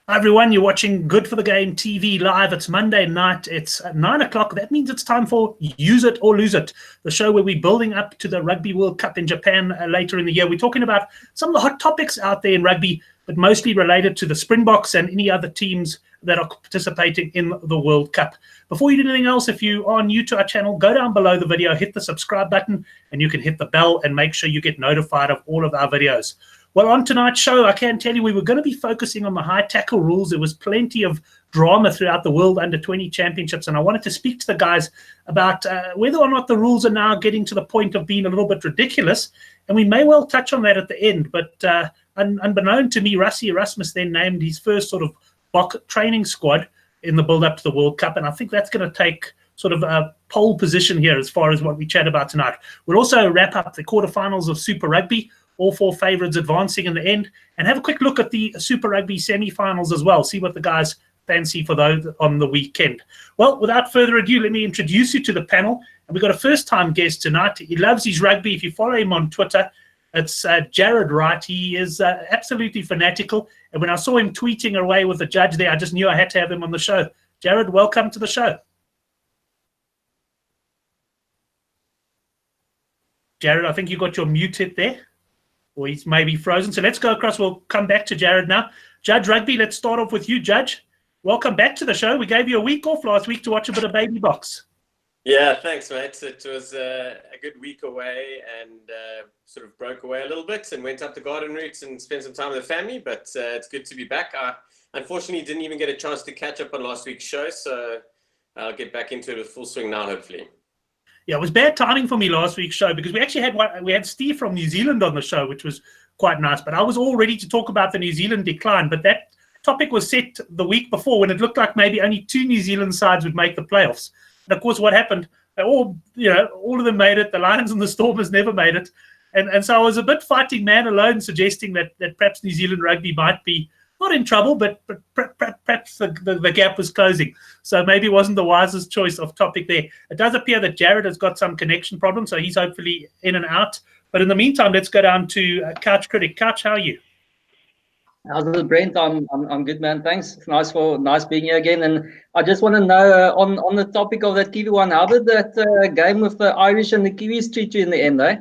Hi everyone, you're watching Good for the Game TV live. It's Monday night. It's 9 o'clock. That means it's time for Use It or Lose It, the show where we're building up to the Rugby World Cup in Japan later in the year. We're talking about some of the hot topics out there in rugby, but mostly related to the Springboks and any other teams that are participating in the World Cup. Before you do anything else, if you are new to our channel, go down below the video, hit the subscribe button, and you can hit the bell and make sure you get notified of all of our videos. Well, on tonight's show, I can tell you we were going to be focusing on the high tackle rules. There was plenty of drama throughout the World Under-20 Championships, and I wanted to speak to the guys about whether or not the rules are now getting to the point of being a little bit ridiculous, and we may well touch on that at the end. But unbeknown to me, Rassie Erasmus then named his first sort of Bok training squad in the build-up to the World Cup, and I think that's going to take sort of a pole position here as far as what we chat about tonight. We'll also wrap up the quarterfinals of Super Rugby, all four favourites advancing in the end, and have a quick look at the Super Rugby semi-finals as well, see what the guys fancy for those on the weekend. Well, without further ado, let me introduce you to the panel. And we've got a first-time guest tonight. He loves his rugby. If you follow him on Twitter, it's Jared Wright. He is absolutely fanatical. And when I saw him tweeting away with the judge there, I just knew I had to have him on the show. Jared, welcome to the show. Jared, I think you got your mute hit there. Or he's maybe frozen. So let's go across. We'll come back to Jared now. Judge Rugby, let's start off with you, Judge. Welcome back to the show. We gave you a week off last week to watch a bit of Baby Box. Yeah, thanks, mate. It was a good week away and sort of broke away a little bit and went up the garden routes and spent some time with the family, but it's good to be back. I unfortunately didn't even get a chance to catch up on last week's show, so I'll get back into it with full swing now, hopefully. Yeah, it was bad timing for me last week's show because we actually had Steve from New Zealand on the show, which was quite nice. But I was all ready to talk about the New Zealand decline. But that topic was set the week before when it looked like maybe only two New Zealand sides would make the playoffs. And of course, what happened? They all of them made it. The Lions and the Stormers never made it. And so I was a bit fighting man alone, suggesting that perhaps New Zealand rugby might be not in trouble, but perhaps the gap was closing. So maybe it wasn't the wisest choice of topic there. It does appear that Jared has got some connection problems, so he's hopefully in and out. But in the meantime, let's go down to Couch Critic. Couch, how are you? How's it, Brent? I'm good, man. Thanks. It's nice being here again. And I just want to know on the topic of that Kiwi one, how did that game with the Irish and the Kiwis treat you in the end, eh?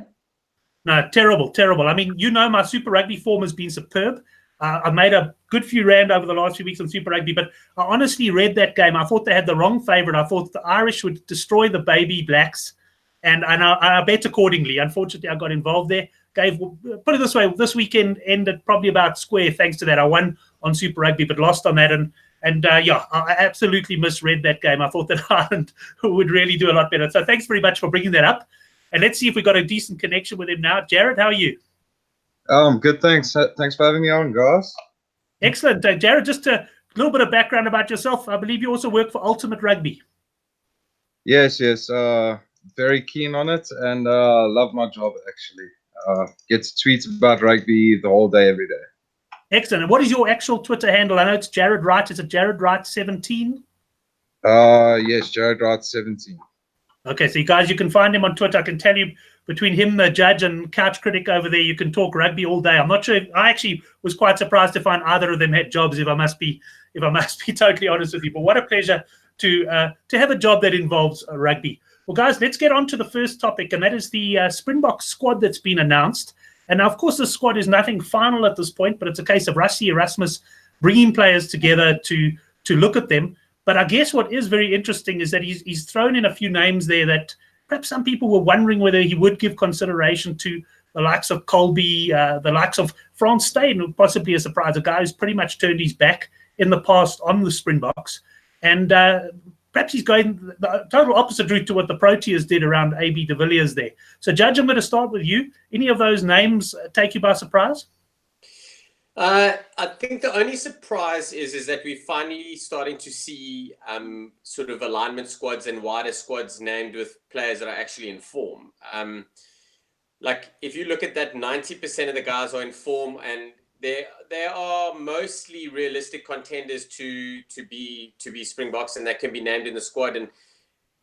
No, terrible. I mean, my Super Rugby form has been superb. I made a good few rand over the last few weeks on Super Rugby, but I honestly read that game. I thought they had the wrong favourite. I thought the Irish would destroy the baby Blacks, and I bet accordingly. Unfortunately, I got involved there. Put it this way, this weekend ended probably about square thanks to that. I won on Super Rugby, but lost on that, and I absolutely misread that game. I thought that Ireland would really do a lot better. So thanks very much for bringing that up, and let's see if we got a decent connection with him now. Jared, how are you? Good, thanks. Thanks for having me on, guys. Excellent. Jared, just a little bit of background about yourself. I believe you also work for Ultimate Rugby. Yes. Very keen on it and love my job, actually. Get tweets about rugby the whole day, every day. Excellent. And what is your actual Twitter handle? I know it's Jared Wright. Is it Jared Wright 17? Yes, Jared Wright 17. Okay, so you guys, you can find him on Twitter. I can tell you, between him, the judge, and Couch Critic over there, you can talk rugby all day. I'm not sure. I actually was quite surprised to find either of them had jobs. If I must be totally honest with you, but what a pleasure to have a job that involves rugby. Well, guys, let's get on to the first topic, and that is the Springboks squad that's been announced. And now, of course, the squad is nothing final at this point, but it's a case of Rassie Erasmus bringing players together to look at them. But I guess what is very interesting is that he's thrown in a few names there that perhaps some people were wondering whether he would give consideration to, the likes of Colby, the likes of Frans Steyn, possibly a surprise, a guy who's pretty much turned his back in the past on the Springboks. And perhaps he's going the total opposite route to what the Proteas did around AB de Villiers there. So, Judge, I'm going to start with you. Any of those names take you by surprise? I think the only surprise is that we're finally starting to see sort of alignment squads and wider squads named with players that are actually in form. Like if you look at that, 90% of the guys are in form, and they are mostly realistic contenders to be Springboks, and that can be named in the squad. And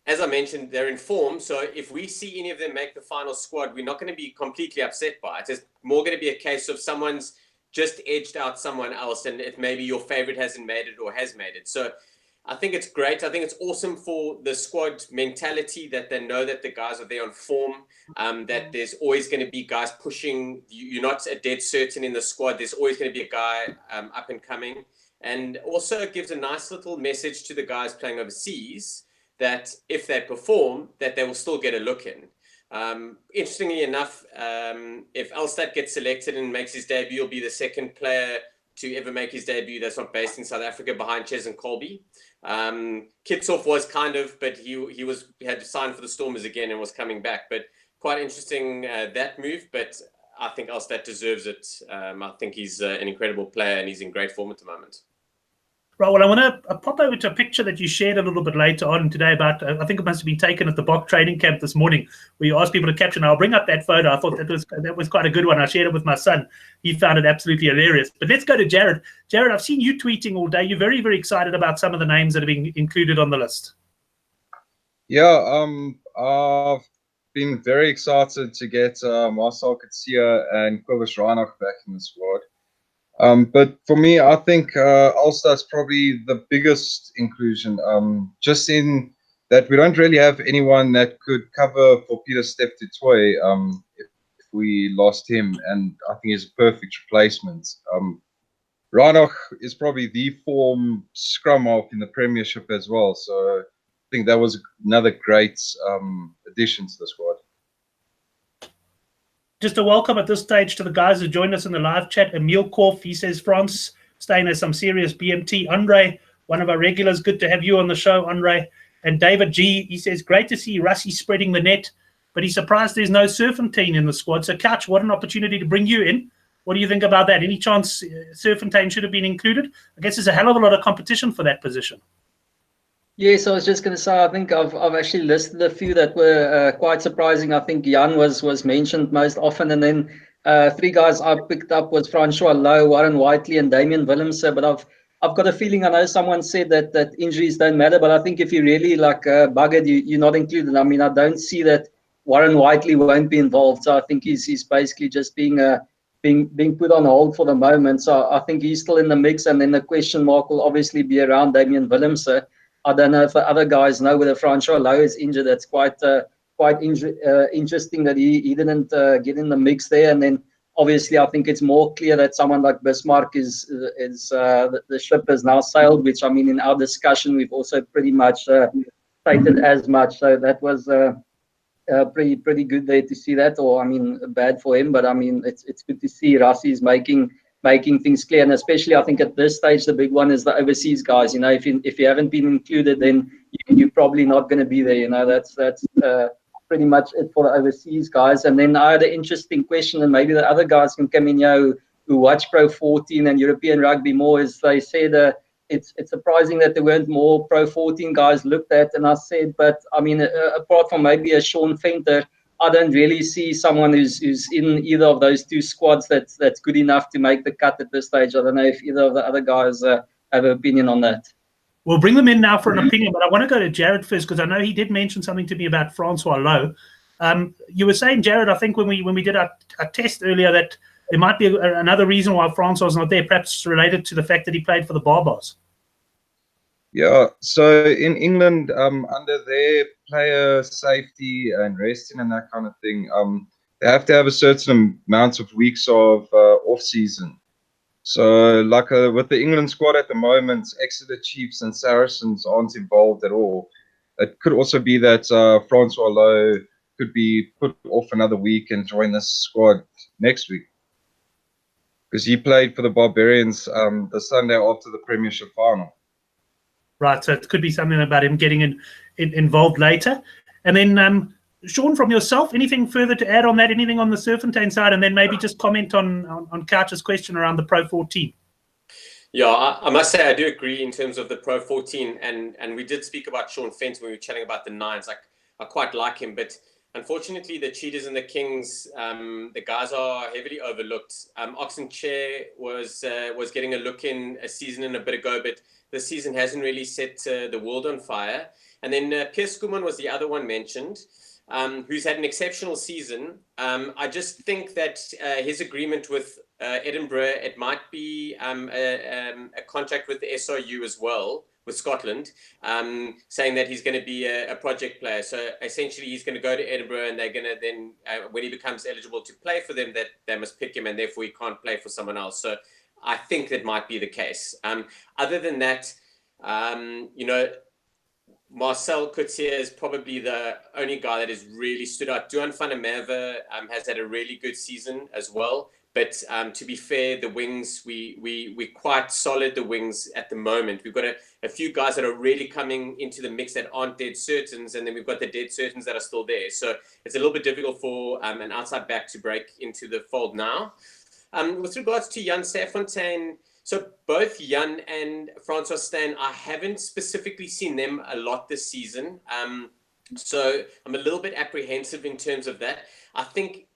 as I mentioned, they're in form. So if we see any of them make the final squad, we're not going to be completely upset by it. It's more going to be a case of someone's just edged out someone else, and it maybe your favorite hasn't made it or has made it. So I think it's great. I think it's awesome for the squad mentality that they know that the guys are there on form, that there's always going to be guys pushing. You're not a dead certain in the squad. There's always going to be a guy up and coming. And also it gives a nice little message to the guys playing overseas that if they perform, that they will still get a look in. Interestingly enough, if Elstad gets selected and makes his debut, he'll be the second player to ever make his debut that's not based in South Africa behind Ches and Colby. Kitshoff was but he had to sign for the Stormers again and was coming back. But quite interesting that move. But I think Elstad deserves it. I think he's an incredible player and he's in great form at the moment. Right, well, I want to pop over to a picture that you shared a little bit later on today about, I think it must have been taken at the Bok training camp this morning, where you asked people to capture. I'll bring up that photo. I thought that was quite a good one. I shared it with my son. He found it absolutely hilarious. But let's go to Jared. Jared, I've seen you tweeting all day. You're very, very excited about some of the names that are being included on the list. Yeah, I've been very excited to get Marcel Katsia and Cobus Reinach back in the squad. But for me, I think Ulster's probably the biggest inclusion, just in that we don't really have anyone that could cover for Peter Steph du Toit if we lost him, and I think he's a perfect replacement. Reinach is probably the form scrum half in the Premiership as well, so I think that was another great addition to the squad. Just a welcome at this stage to the guys who joined us in the live chat. Emil Korf, he says, Frans Steyn has some serious BMT. Andre, one of our regulars, good to have you on the show, Andre. And David G, he says, great to see Rassie spreading the net, but he's surprised there's no Serfontein in the squad. So, Couch, what an opportunity to bring you in. What do you think about that? Any chance Serfontein should have been included? I guess there's a hell of a lot of competition for that position. Yes, I was just going to say, I think I've actually listed a few that were quite surprising. I think Jan was mentioned most often, and then three guys I picked up was Francois Lowe, Warren Whiteley, and Damien Willemse. But I've got a feeling, I know someone said that injuries don't matter, but I think if you really buggered, you're not included. I mean, I don't see that Warren Whiteley won't be involved, so I think he's basically just being put on hold for the moment. So I think he's still in the mix, and then the question mark will obviously be around Damien Willemse. I don't know if the other guys know whether Francois Lowe is injured. That's quite interesting that he didn't get in the mix there. And then obviously I think it's more clear that someone like Bismarck is the ship has now sailed, which I mean in our discussion we've also pretty much stated as much. So that was pretty good there to see that. Or I mean bad for him, but I mean it's good to see Rassie's making things clear, and especially I think at this stage the big one is the overseas guys. You know, if you haven't been included, then you're probably not going to be there. You know, that's pretty much it for the overseas guys. And then I had an interesting question, and maybe the other guys can come in here who watch Pro 14 and European rugby more. Is they said it's surprising that there weren't more Pro 14 guys looked at, and I said, but I mean apart from maybe a Sean Venter, I don't really see someone who's in either of those two squads that's good enough to make the cut at this stage. I don't know if either of the other guys have an opinion on that. We'll bring them in now for an opinion, but I want to go to Jared first because I know he did mention something to me about Francois Lowe. You were saying, Jared, I think when we did our test earlier that there might be another reason why Francois is not there, perhaps related to the fact that he played for the Barbars. Yeah, so in England, under their player safety and resting and that kind of thing, they have to have a certain amount of weeks of off-season. So, like with the England squad at the moment, Exeter Chiefs and Saracens aren't involved at all. It could also be that Francois Lowe could be put off another week and join this squad next week. Because he played for the Barbarians the Sunday after the Premiership final. Right, so it could be something about him getting involved later. And then, Sean, from yourself, anything further to add on that? Anything on the Serfontein side? And then maybe just comment on Couch's question around the Pro 14. Yeah, I must say I do agree in terms of the Pro 14. And we did speak about Sean Venter when we were chatting about the Nines. I quite like him, but unfortunately the Cheetahs and the Kings, the guys are heavily overlooked. Oxen Chair was getting a look in a season and a bit ago, but the season hasn't really set the world on fire. And then Piers Skuman was the other one mentioned. who's had an exceptional season. I just think that his agreement with Edinburgh, it might be a contract with the SRU as well, with Scotland, saying that he's going to be a project player. So essentially he's going to go to Edinburgh, and they're going to then, when he becomes eligible to play for them, that they must pick him, and therefore he can't play for someone else. So I think that might be the case. Other than that, Marcel Coetzee is probably the only guy that has really stood out. Duan van der Merwe has had a really good season as well. But to be fair, the wings, we're quite solid, the wings at the moment. We've got a few guys that are really coming into the mix that aren't dead certains, and then we've got the dead certains that are still there. So it's a little bit difficult for an outside back to break into the fold now. With regards to Jan Serfontein, so both Jan and Frans Steyn, I haven't specifically seen them a lot this season. So I'm a little bit apprehensive in terms of that. I think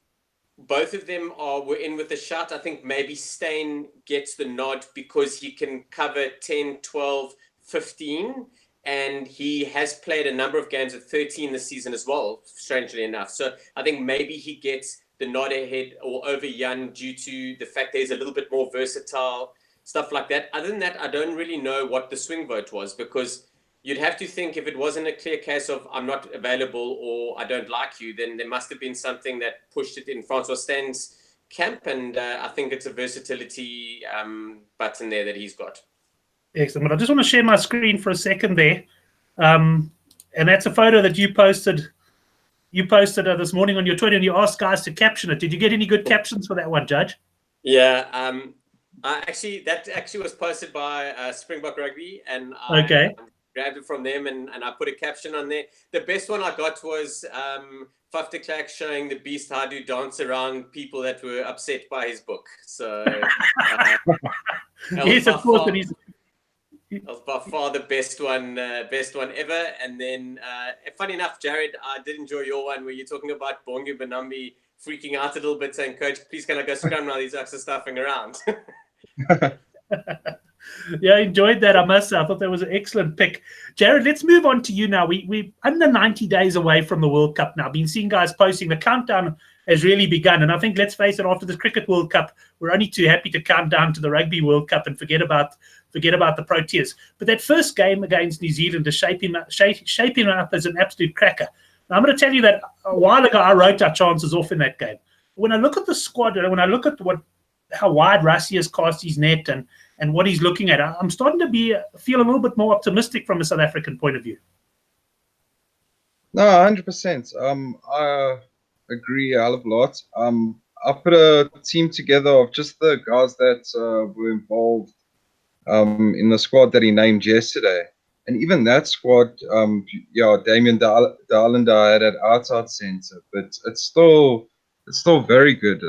both of them were in with a shout. I think maybe Steyn gets the nod because he can cover 10, 12, 15, and he has played a number of games at 13 this season as well, strangely enough. So I think maybe he gets the nod ahead or over Jan due to the fact that he's a little bit more versatile, stuff like that. Other than that, I don't really know what the swing vote was, because you'd have to think if it wasn't a clear case of I'm not available or I don't like you, then there must have been something that pushed it in Francois Steyn's camp. And I think it's a versatility button there that he's got. Excellent. But I just want to share my screen for a second there. And that's a photo that you posted. You posted this morning on your Twitter, and you asked guys to caption it. Did you get any good captions for that one, Judge? Yeah. That actually was posted by Springbok Rugby, and I grabbed it from them, and I put a caption on there. The best one I got was Faf de Klerk showing the beast how to dance around people that were upset by his book. So yes, of course. That was by far the best one ever. And then, funny enough, Jared, I did enjoy your one where you're talking about Bongi Benambi freaking out a little bit, saying, "Coach, please can I go scrum now? These oaks are stuffing around." Yeah, I enjoyed that. I must say, I thought that was an excellent pick. Jared, let's move on to you now. We're under 90 days away from the World Cup now. I've been seeing guys posting. The countdown has really begun. And I think, let's face it, after the Cricket World Cup, we're only too happy to count down to the Rugby World Cup and forget about the Proteas. But that first game against New Zealand is shaping up as an absolute cracker. Now, I'm going to tell you that a while ago, I wrote our chances off in that game. When I look at the squad, and when I look at how wide Rassie has cast his net and what he's looking at, I'm starting to feel a little bit more optimistic from a South African point of view. No, 100%. I agree a hell of a lot. I put a team together of just the guys that were involved in the squad that he named yesterday. And even that squad, Damien de Allende had at outside centre, but it's still very good.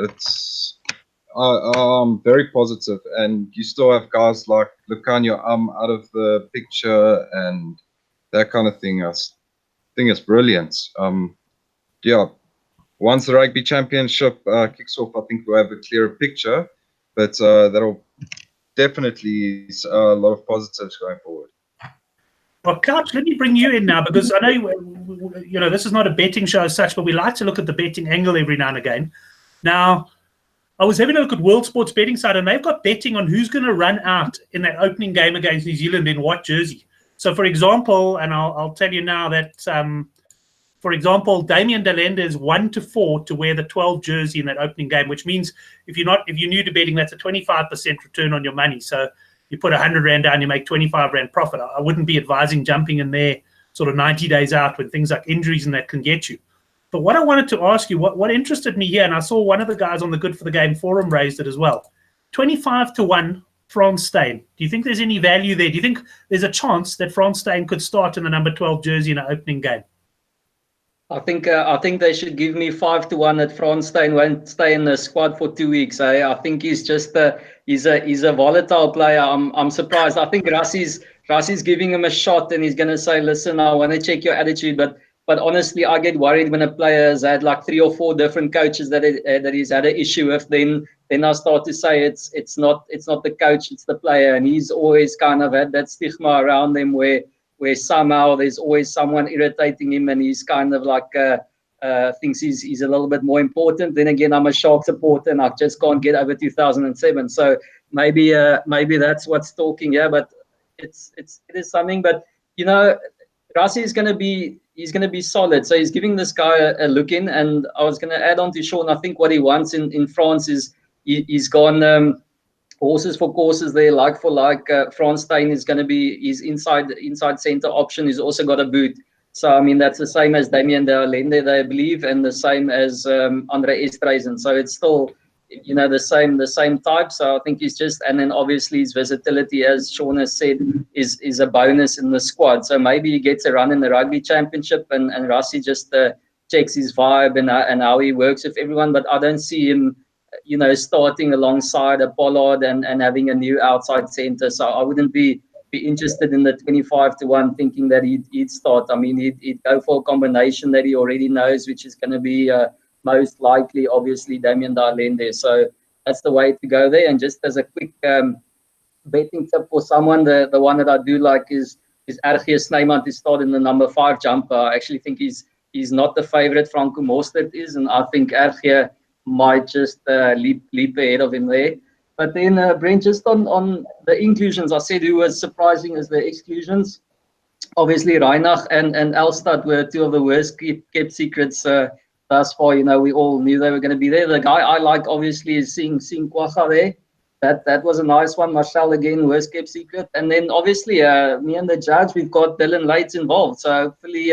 I'm very positive, and you still have guys like Lukhanyo out of the picture and that kind of thing. I think it's brilliant. Once the Rugby Championship kicks off, I think we'll have a clearer picture, but that'll definitely a lot of positives going forward. Well, Couch, let me bring you in now, because I know this is not a betting show as such, but we like to look at the betting angle every now and again. Now, I was having a look at World Sports Betting Site, and they've got betting on who's going to run out in that opening game against New Zealand in what jersey. So, for example, and I'll tell you now that, for example, Damien de Allende is 1-4 to wear the 12 jersey in that opening game, which means if you're new to betting, that's a 25% return on your money. So you put 100 Rand down, you make 25 Rand profit. I wouldn't be advising jumping in there sort of 90 days out when things like injuries and that can get you. But what I wanted to ask you, what interested me here, and I saw one of the guys on the Good for the Game forum raised it as well, 25-1 Frans Steyn. Do you think there's any value there? Do you think there's a chance that Frans Steyn could start in the number 12 jersey in an opening game? I think they should give me 5-1 that Frans Steyn won't stay in the squad for 2 weeks. I think he's just he's a volatile player. I'm surprised. I think Rassie's giving him a shot, and he's going to say, "Listen, I want to check your attitude." But honestly, I get worried when a player has had like 3 or 4 different coaches that he's had an issue with. Then I start to say it's not the coach, it's the player, and he's always kind of had that stigma around him where somehow there's always someone irritating him, and he's kind of like thinks he's a little bit more important. Then again, I'm a Shark supporter and I just can't get over 2007. So maybe that's what's talking. Yeah, but it is something. But you know, Rassie is he's gonna be solid. So he's giving this guy a look in. And I was gonna add on to Sean. I think what he wants in France is he's gone. Horses for courses there, like for like. Frans Steyn is going to be his inside center option. He's also got a boot. So, I mean, that's the same as Damien de Allende, they believe, and the same as Andre Estreisen. So it's still, you know, the same type. So I think he's just, and then obviously his versatility, as Sean has said, is a bonus in the squad. So maybe he gets a run in the rugby championship and Rassie just checks his vibe and how he works with everyone. But I don't see him, you know, starting alongside a Pollard and having a new outside center. So I wouldn't be interested in the 25-1 thinking that he'd start. I mean, he'd go for a combination that he already knows, which is going to be most likely, obviously, Damien de Allende. So that's the way to go there. And just as a quick betting tip for someone, the one that I do like is Rassie Erasmus to start in the number 5 jumper. I actually think he's not the favorite. Franco Mostert is, and I think Rassie might just leap ahead of him there. But then, Brent, just on the inclusions, I said who was surprising as the exclusions. Obviously, Reinach and Elstad were 2 of the worst kept secrets thus far. You know, we all knew they were going to be there. The guy I like, obviously, is seeing Kwacha there. That was a nice one. Marcel, again, worst kept secret. And then, obviously, me and the judge, we've got Dylan Leitz involved. So hopefully,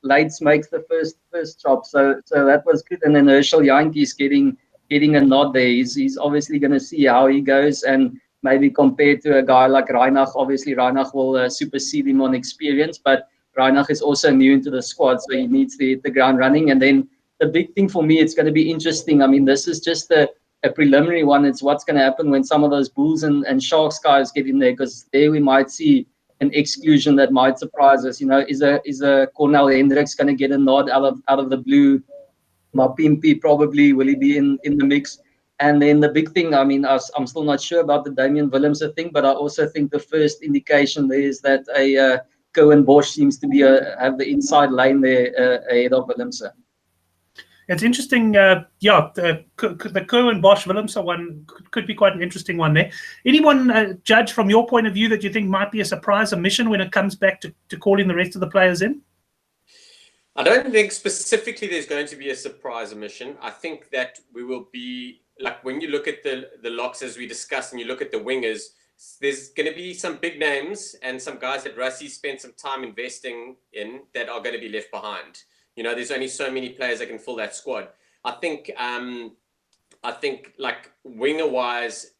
Leitz makes the first chop. So that was good. And then Herschel Jantjies getting a nod there. He's obviously going to see how he goes, and maybe compared to a guy like Reinach. Obviously, Reinach will supersede him on experience, but Reinach is also new into the squad, so he needs to hit the ground running. And then the big thing for me, it's going to be interesting. I mean, this is just a preliminary one. It's what's going to happen when some of those Bulls and Sharks guys get in there, because there we might see an exclusion that might surprise us. You know, is a Cornel Hendricks going to get a nod out of the blue? Mapimpi probably, will he be in the mix? And then the big thing, I mean, I'm still not sure about the Damian Willemse thing, but I also think the first indication there is that a Cohen Bosch seems to be have the inside lane there ahead of Willemse. It's interesting. The Cohen Bosch Willemse one could be quite an interesting one there. Anyone, Judge, from your point of view, that you think might be a surprise omission when it comes back to calling the rest of the players in? I don't think specifically there's going to be a surprise omission. I think that we will be, like, when you look at the locks as we discussed and you look at the wingers, there's going to be some big names and some guys that Rassie spent some time investing in that are going to be left behind. You know, there's only so many players that can fill that squad. I think like winger wise,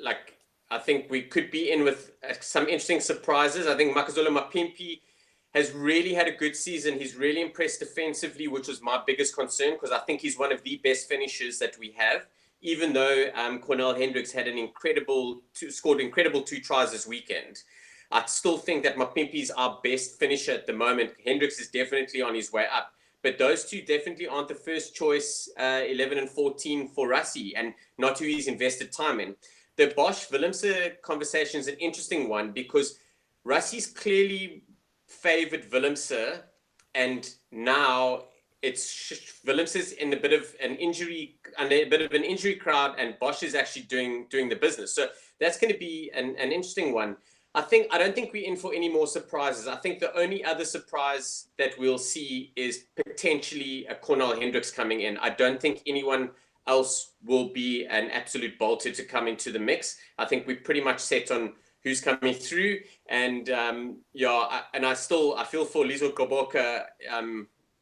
like I think we could be in with some interesting surprises. I think Makazole Mapimpi has really had a good season. He's really impressed defensively, which was my biggest concern, because I think he's one of the best finishers that we have. Even though Cornel Hendricks had scored incredible 2 tries this weekend, I still think that Mapimpi is our best finisher at the moment. Hendricks is definitely on his way up, but those 2 definitely aren't the first choice 11 and 14 for Rassie, and not who he's invested time in. The Bosch Willemse conversation is an interesting one, because Rassie's clearly favored Willemse, and now it's Willemse's in a bit of an injury crowd, and Bosch is actually doing the business. So that's going to be an interesting one. I don't think we're in for any more surprises. I think the only other surprise that we'll see is potentially a Cornel Hendricks coming in. I don't think anyone else will be an absolute bolter to come into the mix. I think we're pretty much set on who's coming through, and I feel for Lizo Goboka.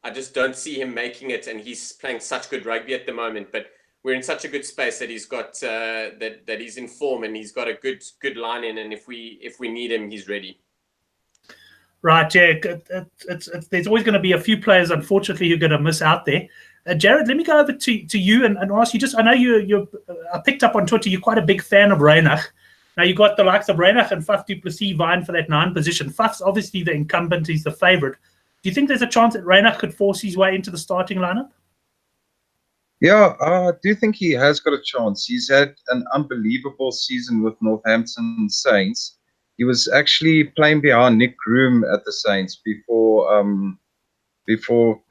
I just don't see him making it, and he's playing such good rugby at the moment. But we're in such a good space that he's got that he's in form, and he's got a good line in, and if we need him, he's ready. Right, yeah. There's always going to be a few players, unfortunately, who are going to miss out there. Jared, let me go over to you and ask you. I know I picked up on Twitter. You're quite a big fan of Reinach. Now, you've got the likes of Reinach and Faf du Plessis vying for that 9 position. Faf's obviously the incumbent. He's the favorite. Do you think there's a chance that Reinach could force his way into the starting lineup? Yeah, I do think he has got a chance. He's had an unbelievable season with Northampton Saints. He was actually playing behind Nick Groom at the Saints before before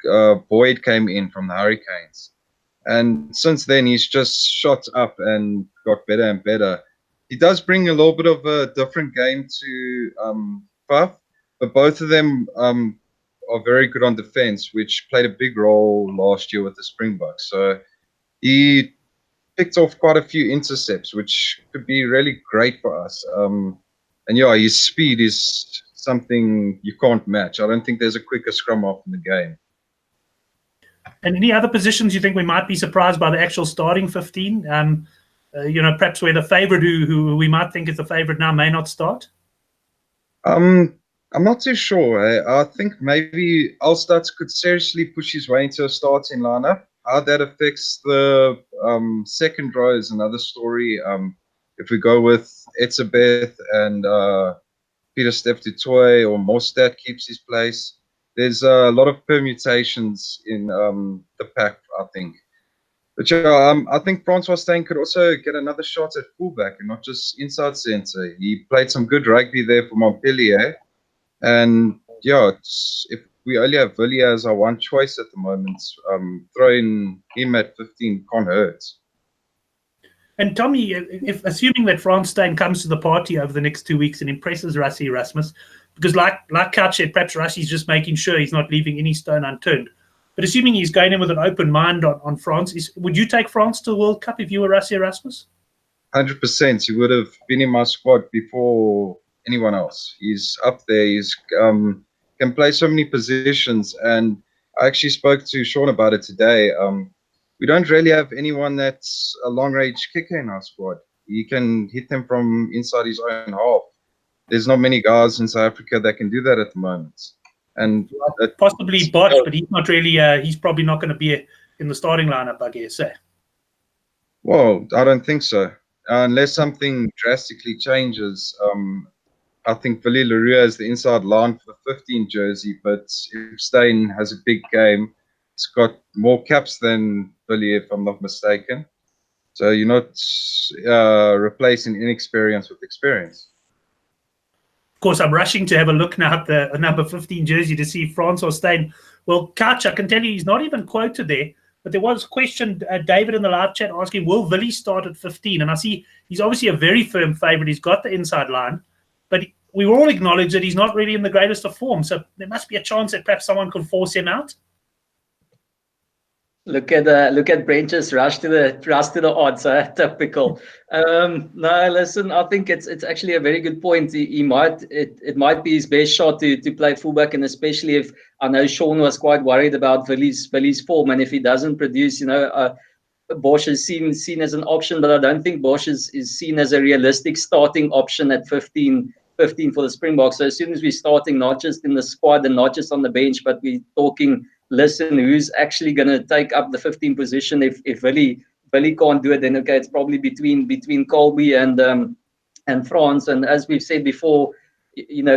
Boyd came in from the Hurricanes. And since then, he's just shot up and got better and better. He does bring a little bit of a different game to Faf, but both of them are very good on defense, which played a big role last year with the Springboks. So he picked off quite a few intercepts, which could be really great for us. And yeah, his speed is something you can't match. I don't think there's a quicker scrum half in the game. And any other positions you think we might be surprised by the actual starting 15? Perhaps where the favourite who we might think is the favourite now may not start? I'm not too sure. I think maybe Alstad could seriously push his way into a starting lineup. How that affects the second row is another story. If we go with Etzebeth and Peter Steph du Toit or Mostad keeps his place, there's a lot of permutations in the pack, I think. But yeah, I think Frans Steyn could also get another shot at fullback and not just inside centre. He played some good rugby there for Montpellier. And yeah, if we only have Villiers as our one choice at the moment, throwing him at 15 can't hurt. And Tommy, if assuming that Frans Steyn comes to the party over the next 2 weeks and impresses Rassie Erasmus, because like Couch said, perhaps Rassie's just making sure he's not leaving any stone unturned. But assuming he's going in with an open mind on France, would you take France to the World Cup if you were Rassie Erasmus? 100%. He would have been in my squad before anyone else. He's up there. He's can play so many positions. And I actually spoke to Sean about it today. We don't really have anyone that's a long-range kicker in our squad. He can hit them from inside his own half. There's not many guys in South Africa that can do that at the moment. And possibly Botch, but he's not really. He's probably not going to be in the starting lineup, I guess. Well, I don't think so. Unless something drastically changes. I think Villiers Leroux is the inside line for the 15 jersey, but if Steyn has a big game, it's got more caps than Villiers, if I'm not mistaken. So you're not replacing inexperience with experience. Of course, I'm rushing to have a look now at the number 15 jersey to see Frans Steyn. Well, Couch, I can tell you he's not even quoted there, but there was a question, David in the live chat asking, will Villy start at 15? And I see he's obviously a very firm favourite. He's got the inside line, but we all acknowledge that he's not really in the greatest of form. So there must be a chance that perhaps someone could force him out. Look at Brent just rush to the odds. Typical. No, listen. I think it's actually a very good point. It might be his best shot to play fullback, and especially if I know Sean was quite worried about Villy's form, and if he doesn't produce, Bosch is seen as an option, but I don't think Bosch is seen as a realistic starting option at 15 for the Springboks. So as soon as we're starting, not just in the squad and not just on the bench, but we're talking. Listen, who's actually going to take up the 15 position? If Villy can't do it, then okay, it's probably between Colby and France. And as we've said before,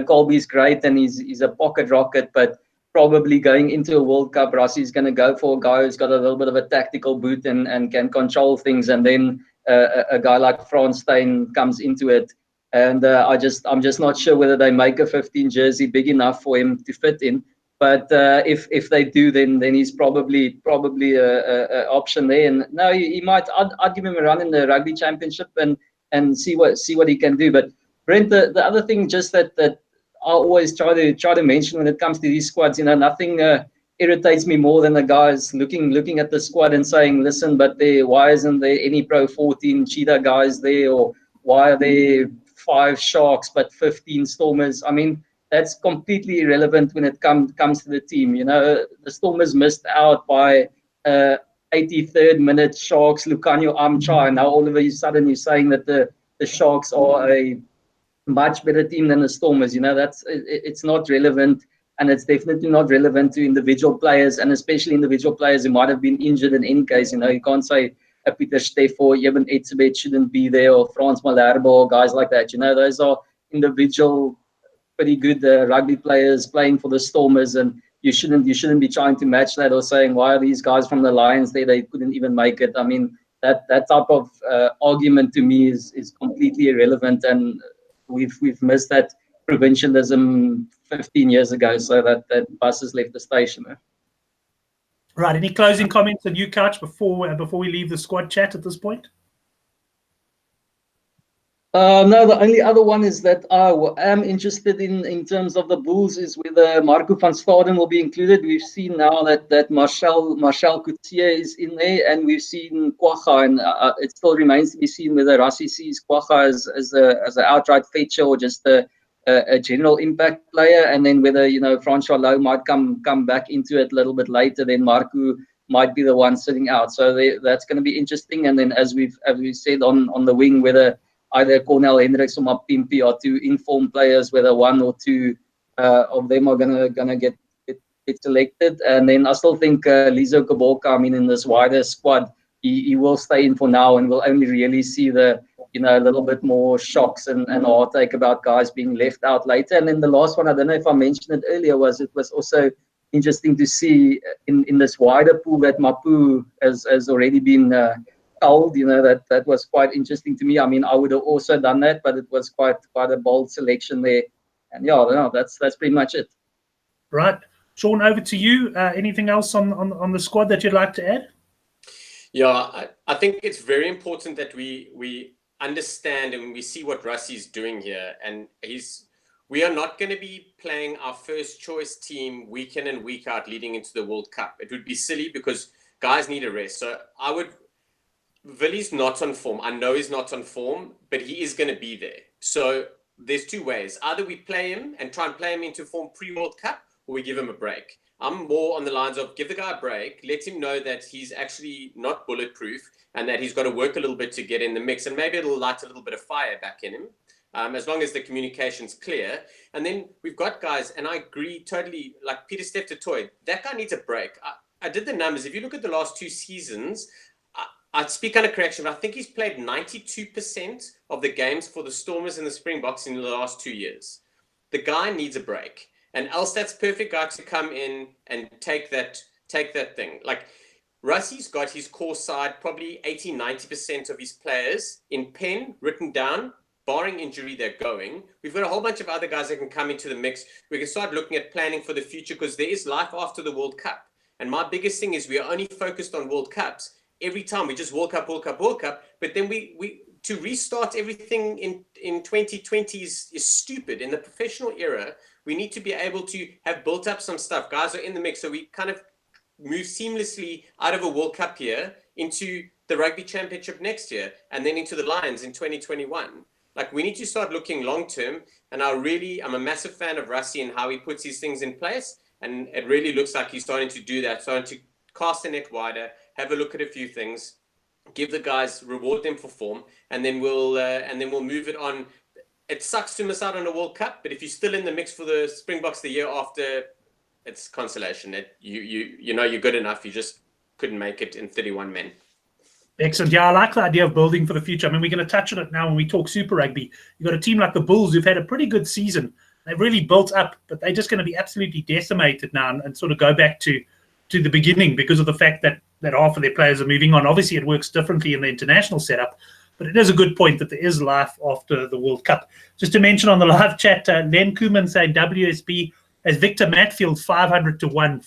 Colby's great and he's a pocket rocket, but probably going into a World Cup, Rassie's going to go for a guy who's got a little bit of a tactical boot and can control things. And then a guy like Frans Steyn comes into it. And I'm just not sure whether they make a 15 jersey big enough for him to fit in. But if they do, then he's probably a option there. And no, he might. I'd give him a run in the Rugby Championship and see what he can do. But Brent, the other thing just that I always try to mention when it comes to these squads, nothing irritates me more than the guys looking at the squad and saying, listen, but why isn't there any Pro 14 Cheetah guys there, or why are there 5 Sharks but 15 Stormers? I mean, that's completely irrelevant when it comes to the team. The Stormers missed out by 83rd minute Sharks, Lucanio Amchar, and now all of a sudden you're saying that the Sharks are a much better team than the Stormers. It's not relevant, and it's definitely not relevant to individual players, and especially individual players who might have been injured in any case. You can't say Peter Steff or Eben Etzebeth shouldn't be there, or Frans Malherbe or guys like that. Those are individual pretty good rugby players playing for the Stormers, and you shouldn't be trying to match that or saying, why are these guys from the Lions there? They couldn't even make it. I mean, that type of argument to me is completely irrelevant, and we've missed that provincialism 15 years ago. So that bus has left the station. Right. Any closing comments on you, Couch, before we leave the squad chat at this point? No, the only other one is that I am interested in terms of the Bulls is whether Marco van Staden will be included. We've seen now that Marcel Coetzee is in there, and we've seen Kwagga, and it still remains to be seen whether Rassie sees Kwagga as an outright fetcher or just a general impact player, and then whether Francois Lowe might come back into it a little bit later. Then Marco might be the one sitting out, so that's going to be interesting. And then as we've said on the wing, whether either Cornel Hendricks or Mapimpi are two informed players, whether one or two of them are gonna get selected. And then I still think Lizo Kabolka, I mean, in this wider squad, he will stay in for now, and we'll only really see the a little bit more shocks and heartache about guys being left out later. And then the last one, I don't know if I mentioned it earlier, it was also interesting to see in this wider pool that Mapu has already been told, that was quite interesting to me. I mean, I would have also done that, but it was quite a bold selection there. And that's pretty much it. Right. Sean, over to you. Anything else on the squad that you'd like to add? Yeah, I think it's very important that we understand and we see what Rassie's doing here. And we are not going to be playing our first choice team week in and week out leading into the World Cup. It would be silly because guys need a rest. So Willy's not on form. I know he's not on form, but he is going to be there. So there's two ways. Either we play him and try and play him into form pre-World Cup, or we give him a break. I'm more on the lines of give the guy a break, let him know that he's actually not bulletproof and that he's got to work a little bit to get in the mix. And maybe it'll light a little bit of fire back in him, as long as the communication's clear. And then we've got guys, and I agree totally, like Peter Steph Toy, that guy needs a break. I did the numbers. If you look at the last two seasons, I'd speak under correction, but I think he's played 92% of the games for the Stormers and the Springboks in the last 2 years. The guy needs a break. And Elstad's perfect guy to come in and take that thing. Like, Rassie's got his core side, probably 80-90% of his players in pen, written down, barring injury, they're going. We've got a whole bunch of other guys that can come into the mix. We can start looking at planning for the future because there is life after the World Cup. And my biggest thing is we are only focused on World Cups. Every time we just World Cup, but then we to restart everything in 2020 is stupid. In the professional era, we need to be able to have built up some stuff. Guys are in the mix, so we kind of move seamlessly out of a World Cup year into the Rugby Championship next year, and then into the Lions in 2021. Like, we need to start looking long term, and I'm a massive fan of Rassie and how he puts these things in place, and it really looks like he's starting to do that, starting to cast the net wider, have a look at a few things, give the guys, reward them for form, and then we'll move it on. It sucks to miss out on a World Cup, but if you're still in the mix for the Springboks the year after, it's consolation. You're good enough. You just couldn't make it in 31 men. Excellent. Yeah, I like the idea of building for the future. I mean, we're going to touch on it now when we talk Super Rugby. You've got a team like the Bulls who've had a pretty good season. They've really built up, but they're just going to be absolutely decimated now and sort of go back to the beginning because of the fact that half of their players are moving on. Obviously, it works differently in the international setup, but it is a good point that there is life after the World Cup. Just to mention on the live chat, Len Koeman saying WSB has Victor Matfield 500-1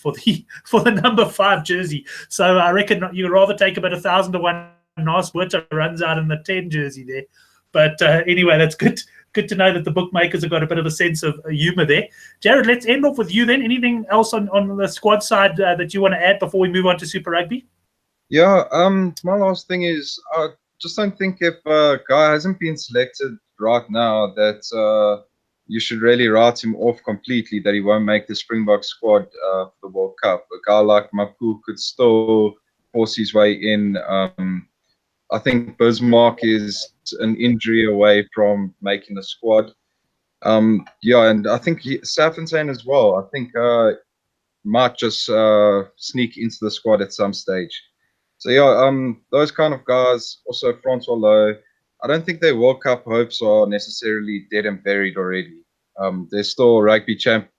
for the number 5 jersey. So I reckon you'd rather take about 1,000-1. Nice Witter runs out in the 10 jersey there. But anyway, that's good. Good to know that the bookmakers have got a bit of a sense of humor there. Jared, let's end off with you then. Anything else on the squad side that you want to add before we move on to Super Rugby? Yeah, my last thing is I just don't think if a guy hasn't been selected right now that you should really write him off completely, that he won't make the Springbok squad for the World Cup. A guy like Mapu could still force his way in. I think Bismarck is an injury away from making the squad. Yeah, and I think Saffenstein as well. I think might just sneak into the squad at some stage. So yeah, those kind of guys. Also Francois Lowe. I don't think their World Cup hopes are necessarily dead and buried already. There's still a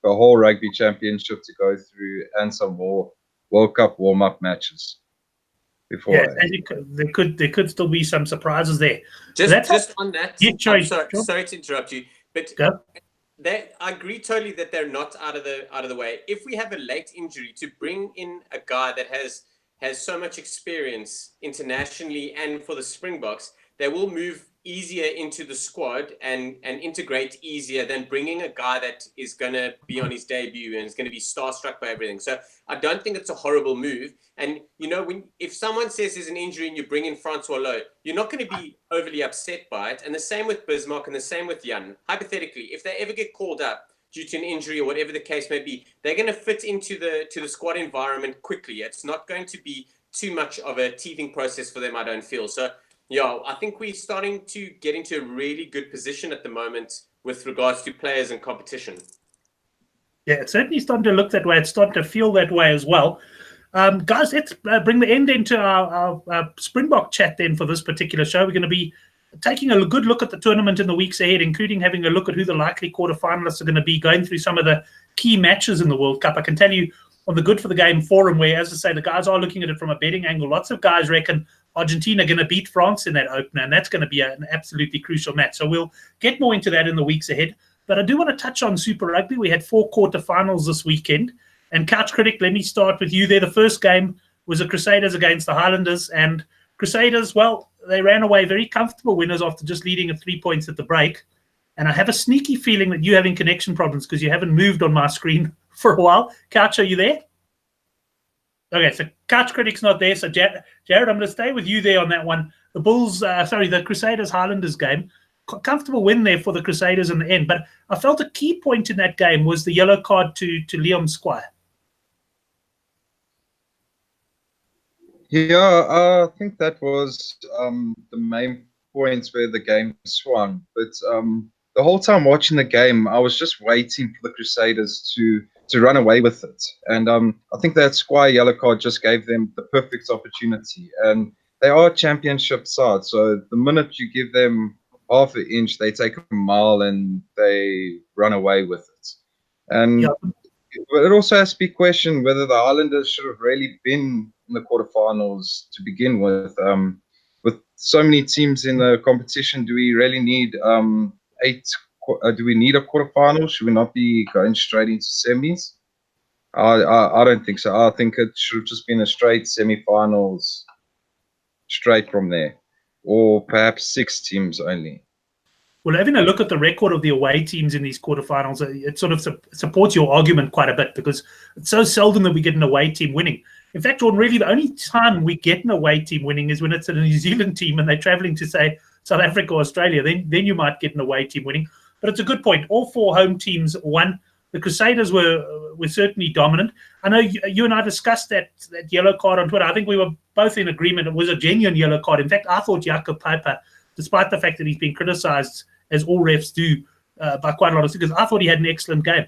whole rugby championship to go through, and some more World Cup warm-up matches. Yeah, there could still be some surprises there. Just on that, yeah, sorry to interrupt you, but I agree totally that they're not out of the way. If we have a late injury, to bring in a guy that has so much experience internationally and for the Springboks, they will move easier into the squad and integrate easier than bringing a guy that is going to be on his debut and is going to be starstruck by everything. So I don't think it's a horrible move. And, you know, if someone says there's an injury and you bring in Francois Lowe, you're not going to be overly upset by it. And the same with Bismarck and the same with Jan. Hypothetically, if they ever get called up due to an injury or whatever the case may be, they're going to fit into the squad environment quickly. It's not going to be too much of a teething process for them, I don't feel. So, yeah, I think we're starting to get into a really good position at the moment with regards to players and competition. Yeah, it's certainly starting to look that way. It's starting to feel that way as well. Guys, let's bring the end into our Springbok chat then for this particular show. We're going to be taking a good look at the tournament in the weeks ahead, including having a look at who the likely quarterfinalists are going to be, going through some of the key matches in the World Cup. I can tell you on the Good for the Game forum, where, as I say, the guys are looking at it from a betting angle. Lots of guys reckon Argentina are going to beat France in that opener, and that's going to be an absolutely crucial match. So we'll get more into that in the weeks ahead. But I do want to touch on Super Rugby. We had 4 quarterfinals this weekend. And Couch Critic, let me start with you there. The first game was the Crusaders against the Highlanders. And Crusaders, well, they ran away very comfortable winners after just leading at 3 points at the break. And I have a sneaky feeling that you're having connection problems because you haven't moved on my screen for a while. Couch, are you there? Okay, so Couch Critic's not there. So Jared, I'm going to stay with you there on that one. The Crusaders Highlanders game. Comfortable win there for the Crusaders in the end. But I felt a key point in that game was the yellow card to Liam Squire. Yeah, I think that was the main points where the game swung. But the whole time watching the game, I was just waiting for the Crusaders to run away with it. And I think that Squire yellow card just gave them the perfect opportunity. And they are a championship side, so the minute you give them half an inch, they take a mile and they run away with it. And it also has to be questioned whether the Highlanders should have really been in the quarterfinals to begin with. With so many teams in the competition, do we really need 8? Do we need a quarterfinal? Should we not be going straight into semis? I don't think so. I think it should have just been a straight semifinals, straight from there, or perhaps 6 teams only. Well, having a look at the record of the away teams in these quarterfinals, it sort of supports your argument quite a bit because it's so seldom that we get an away team winning. In fact, Jordan, really the only time we get an away team winning is when it's a New Zealand team and they're traveling to, say, South Africa or Australia. Then you might get an away team winning. But it's a good point. All 4 home teams won. The Crusaders were certainly dominant. I know you and I discussed that yellow card on Twitter. I think we were both in agreement it was a genuine yellow card. In fact, I thought Jacob Piper, despite the fact that he's been criticised, as all refs do, by quite a lot of stickers, I thought he had an excellent game.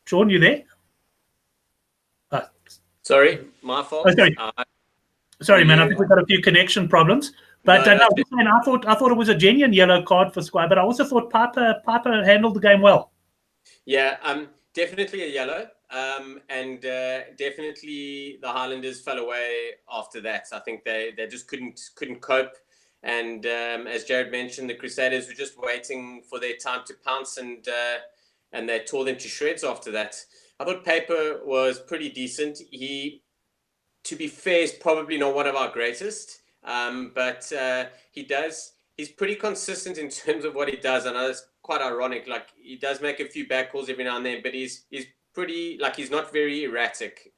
Sean, you there? Sorry, my fault. Oh, sorry. Sorry, man. I think we've got a few connection problems. But I thought it was a genuine yellow card for Squire, but I also thought Piper handled the game well. Yeah, definitely a yellow. And definitely the Highlanders fell away after that. I think they just couldn't cope. And as Jared mentioned, the Crusaders were just waiting for their time to pounce, and they tore them to shreds after that. I thought Paper was pretty decent. He, to be fair, is probably not one of our greatest, but he's pretty consistent in terms of what he does. I know that's quite ironic. Like, he does make a few bad calls every now and then, but he's pretty, like, he's not very erratic.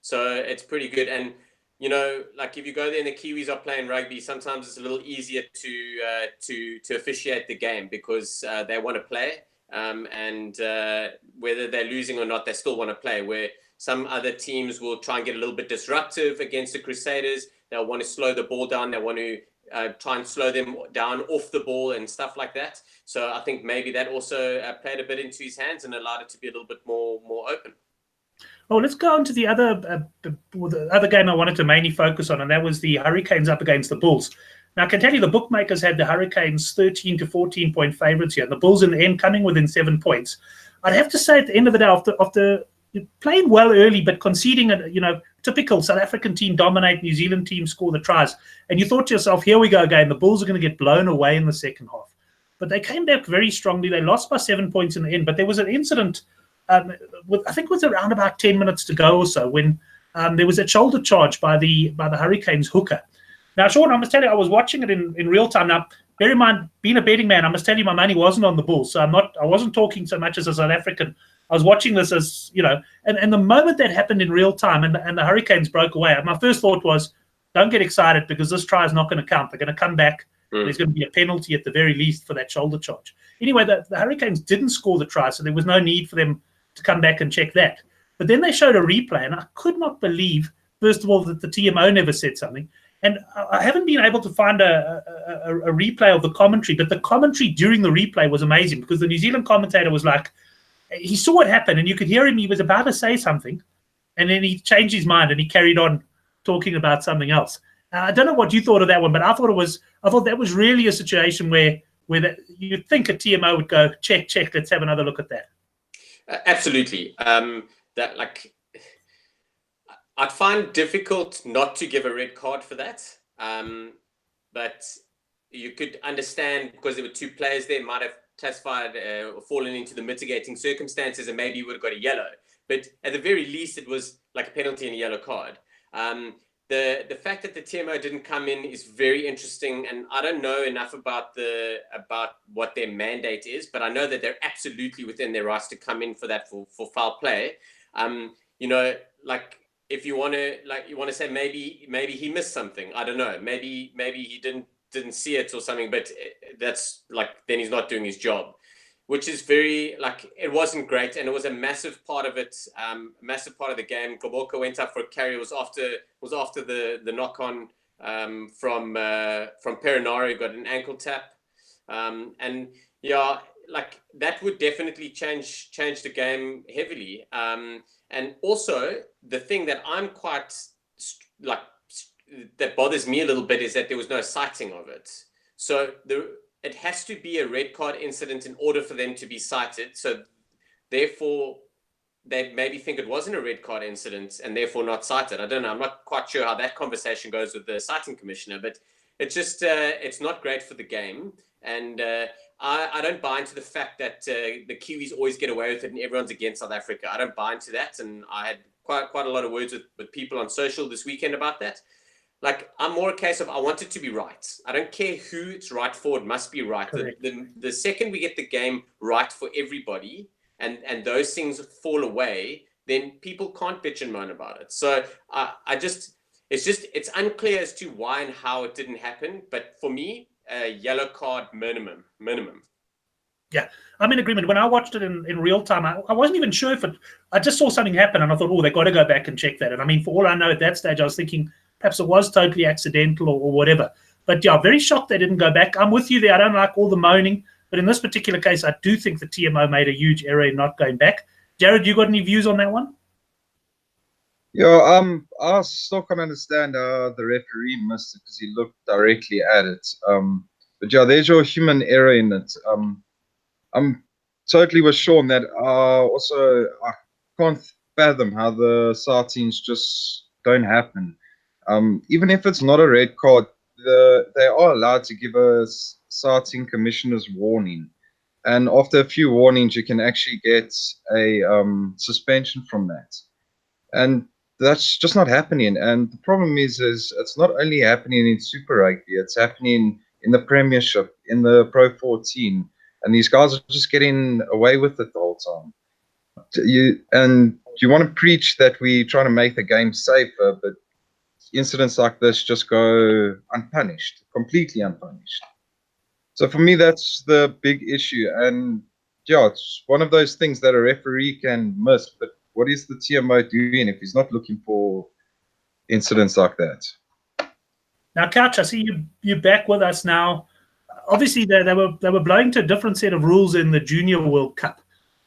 So it's pretty good. And, you know, like, if you go there and the Kiwis are playing rugby, sometimes it's a little easier to officiate the game because they want to play. And whether they're losing or not, they still want to play. Where some other teams will try and get a little bit disruptive against the Crusaders. They'll want to slow the ball down. They want to try and slow them down off the ball and stuff like that. So I think maybe that also played a bit into his hands and allowed it to be a little bit more open. Oh, let's go on to the other game I wanted to mainly focus on, and that was the Hurricanes up against the Bulls. Now, I can tell you the bookmakers had the Hurricanes 13 to 14 point favorites here. The Bulls in the end coming within 7 points. I'd have to say at the end of the day, after playing well early but conceding, typical South African team dominate, New Zealand team score the tries. And you thought to yourself, here we go again, the Bulls are going to get blown away in the second half. But they came back very strongly. They lost by 7 points in the end. But there was an incident, I think it was around about 10 minutes to go or so, when there was a shoulder charge by the Hurricanes hooker. Now, Sean, I must tell you, I was watching it in real time. Now, bear in mind, being a betting man, I must tell you, my money wasn't on the Bulls. So I wasn't talking so much as a South African. I was watching this as, and the moment that happened in real time and the Hurricanes broke away, my first thought was, don't get excited because this try is not going to count. They're going to come back. There's going to be a penalty at the very least for that shoulder charge. Anyway, the Hurricanes didn't score the try, so there was no need for them to come back and check that. But then they showed a replay, and I could not believe, first of all, that the TMO never said something. And I haven't been able to find a replay of the commentary, but the commentary during the replay was amazing because the New Zealand commentator was like, he saw what happened, and you could hear him. He was about to say something, and then he changed his mind, and he carried on talking about something else. I don't know what you thought of that one, but I thought that was really a situation where you'd think a TMO would go, check, let's have another look at that. Absolutely. That, like, I'd find it difficult not to give a red card for that. But you could understand because there were two players there, might have classified or fallen into the mitigating circumstances, and maybe you would have got a yellow. But at the very least, it was like a penalty and a yellow card. The fact that the TMO didn't come in is very interesting, and I don't know enough about what their mandate is, but I know that they're absolutely within their rights to come in for that for foul play. Like if you want to say maybe he missed something. I don't know. Maybe he didn't see it or something. But that's like then he's not doing his job, which is very it wasn't great, and it was a massive part of it. Massive part of the game. Gqoboka went up for a carry. It was after the knock on from Perinari, got an ankle tap, and yeah. Like that would definitely change the game heavily. And also the thing that I'm quite that bothers me a little bit is that there was no citing of it. So it has to be a red card incident in order for them to be cited. So therefore they maybe think it wasn't a red card incident and therefore not cited. I don't know. I'm not quite sure how that conversation goes with the citing commissioner, but it's just it's not great for the game. And I don't buy into the fact that the Kiwis always get away with it and everyone's against South Africa. I don't buy into that. And I had quite a lot of words with people on social this weekend about that. Like, I'm more a case of I want it to be right. I don't care who it's right for. It must be right. The second we get the game right for everybody and those things fall away, then people can't bitch and moan about it. So it's unclear as to why and how it didn't happen. But for me, a yellow card minimum. Yeah, I'm in agreement. When I watched it in real time, I wasn't even sure if I just saw something happen and I thought, oh, they've got to go back and check that. And I mean, for all I know at that stage, I was thinking perhaps it was totally accidental or whatever. But yeah, very shocked they didn't go back. I'm with you there. I don't like all the moaning. But in this particular case, I do think the TMO made a huge error in not going back. Jared, you got any views on that one? Yeah, I still can't understand how the referee missed it because he looked directly at it. But yeah, there's your human error in it. I'm totally with Sean that also I can't fathom how the sightings just don't happen. Even if it's not a red card, they are allowed to give a sighting commissioner's warning. And after a few warnings, you can actually get a suspension from that. And that's just not happening. And the problem is it's not only happening in Super Rugby, it's happening in the Premiership, in the Pro 14. And these guys are just getting away with it the whole time. You want to preach that we're trying to make the game safer, but incidents like this just go unpunished, completely unpunished. So for me, that's the big issue. And yeah, it's one of those things that a referee can miss, but what is the TMO doing if he's not looking for incidents like that? Now, Couch, I see you're back with us now. Obviously, they were blowing to a different set of rules in the Junior World Cup.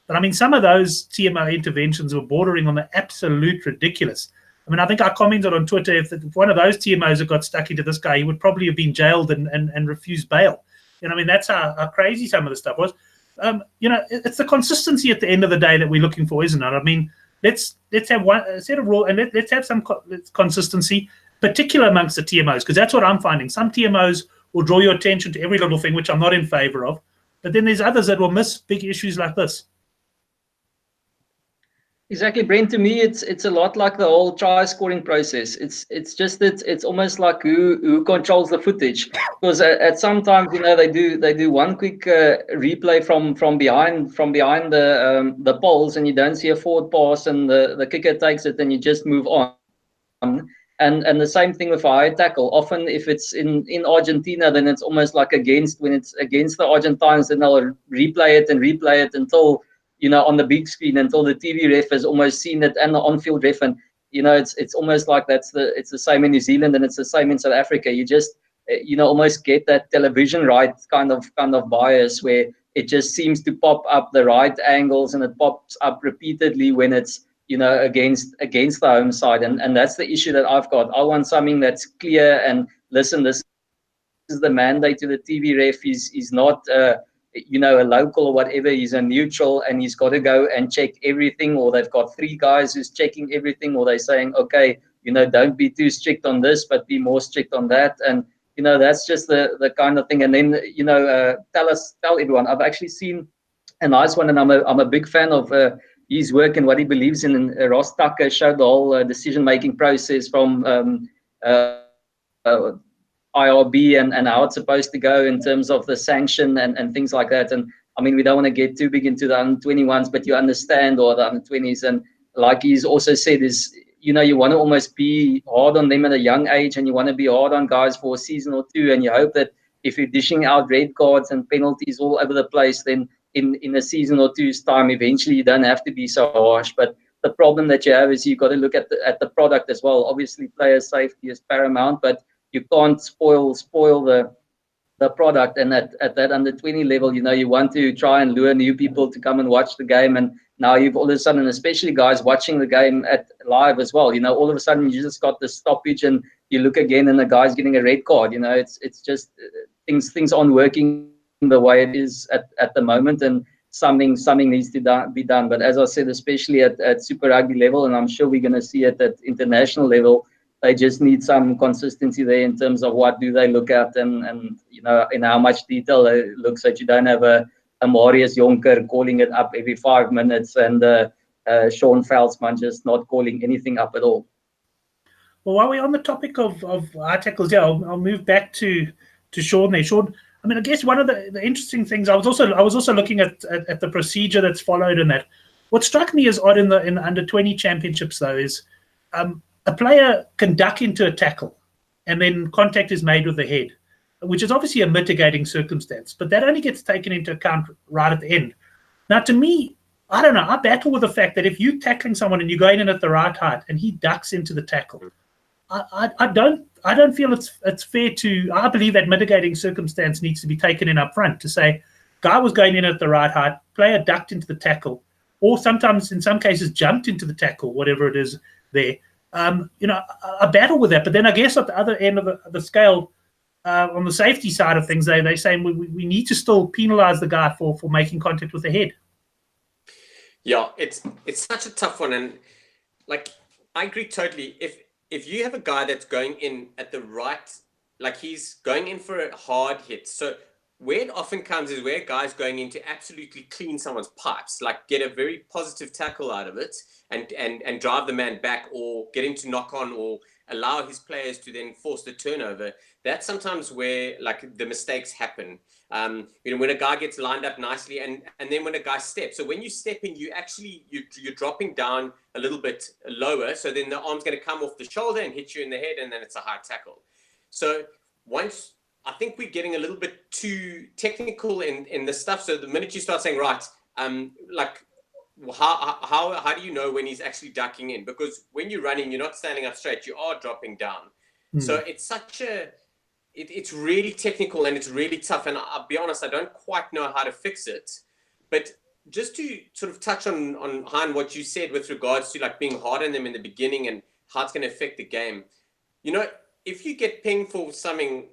But, I mean, some of those TMO interventions were bordering on the absolute ridiculous. I mean, I think I commented on Twitter, if one of those TMOs had got stuck into this guy, he would probably have been jailed and refused bail. You know, I mean, that's how crazy some of the stuff was. It's the consistency at the end of the day that we're looking for, isn't it? I mean, let's have one set of rule, and let's have some consistency, particular amongst the TMOs, because that's what I'm finding. Some TMOs will draw your attention to every little thing, which I'm not in favor of, but then there's others that will miss big issues like this. Exactly, Brent. To me, it's a lot like the whole try scoring process. It's just that it's almost like who controls the footage, because at sometimes they do one quick replay from behind the poles, and you don't see a forward pass, and the kicker takes it, and you just move on. And the same thing with a high tackle. Often, if it's in Argentina, then it's almost like when it's against the Argentines, then they'll replay it until, on the big screen, until the TV ref has almost seen it, and the on-field ref. And it's almost like it's the same in New Zealand, and it's the same in South Africa. You just almost get that television right kind of bias, where it just seems to pop up the right angles, and it pops up repeatedly when it's against the home side, and that's the issue that I've got. I want something that's clear, and listen, this is the mandate to the TV ref. He's not a local or whatever. He's a neutral, and he's got to go and check everything, or they've got 3 guys who's checking everything, or they're saying, okay, don't be too strict on this, but be more strict on that. And that's just the kind of thing. And then tell everyone. I've actually seen a nice one, and I'm a big fan of his work and what he believes in. And Ross Tucker showed the whole decision-making process from IRB and how it's supposed to go in terms of the sanction and things like that. And I mean, we don't want to get too big into the under-21s, but you understand, or the under-20s. And like he's also said, is you want to almost be hard on them at a young age, and you want to be hard on guys for a season or 2, and you hope that if you're dishing out red cards and penalties all over the place, then in a season or 2's time, eventually you don't have to be so harsh. But the problem that you have is you've got to look at the product as well. Obviously, player safety is paramount, but you can't spoil the product. And at that under 20 level, you want to try and lure new people to come and watch the game. And now you've all of a sudden, especially guys watching the game at live as well, all of a sudden you just got the stoppage, and you look again and the guy's getting a red card. It's just things aren't working the way it is at the moment, and something needs to be done. But as I said, especially at Super Rugby level, and I'm sure we're going to see it at international level, they just need some consistency there in terms of what do they look at, and in how much detail they look, so that you don't have a Marius Jonker calling it up every 5 minutes, and Sean Veldsman just not calling anything up at all. Well, while we're on the topic of high tackles, I'll move back to Sean there. Sean, I mean, I guess one of the interesting things, I was also looking at the procedure that's followed in that. What struck me as odd in the under 20 championships, though, is a player can duck into a tackle, and then contact is made with the head, which is obviously a mitigating circumstance, but that only gets taken into account right at the end. Now, to me, I don't know, I battle with the fact that if you're tackling someone and you're going in at the right height and he ducks into the tackle, I don't feel it's fair to. I believe that mitigating circumstance needs to be taken in up front to say, guy was going in at the right height, player ducked into the tackle, or sometimes in some cases jumped into the tackle, whatever it is there. I battle with that. But then I guess at the other end of the scale, on the safety side of things, they say we need to still penalize the guy for making contact with the head. Yeah, it's such a tough one, and like I agree totally. If you have a guy that's going in at the right, like he's going in for a hard hit. So where it often comes is where a guy's going in to absolutely clean someone's pipes, like get a very positive tackle out of it and drive the man back, or get him to knock on, or allow his players to then force the turnover. That's sometimes where like the mistakes happen. When a guy gets lined up nicely, and then when a guy steps. So when you step in, you're dropping down a little bit lower. So then the arm's going to come off the shoulder and hit you in the head, and then it's a high tackle. So once, I think we're getting a little bit too technical in this stuff. So the minute you start saying, right, how do you know when he's actually ducking in? Because when you're running, you're not standing up straight, you are dropping down. So it's it's really technical, and it's really tough. And I'll be honest, I don't quite know how to fix it. But just to sort of touch on Han, what you said with regards to like being hard on them in the beginning and how it's going to affect the game. If you get pinged for something,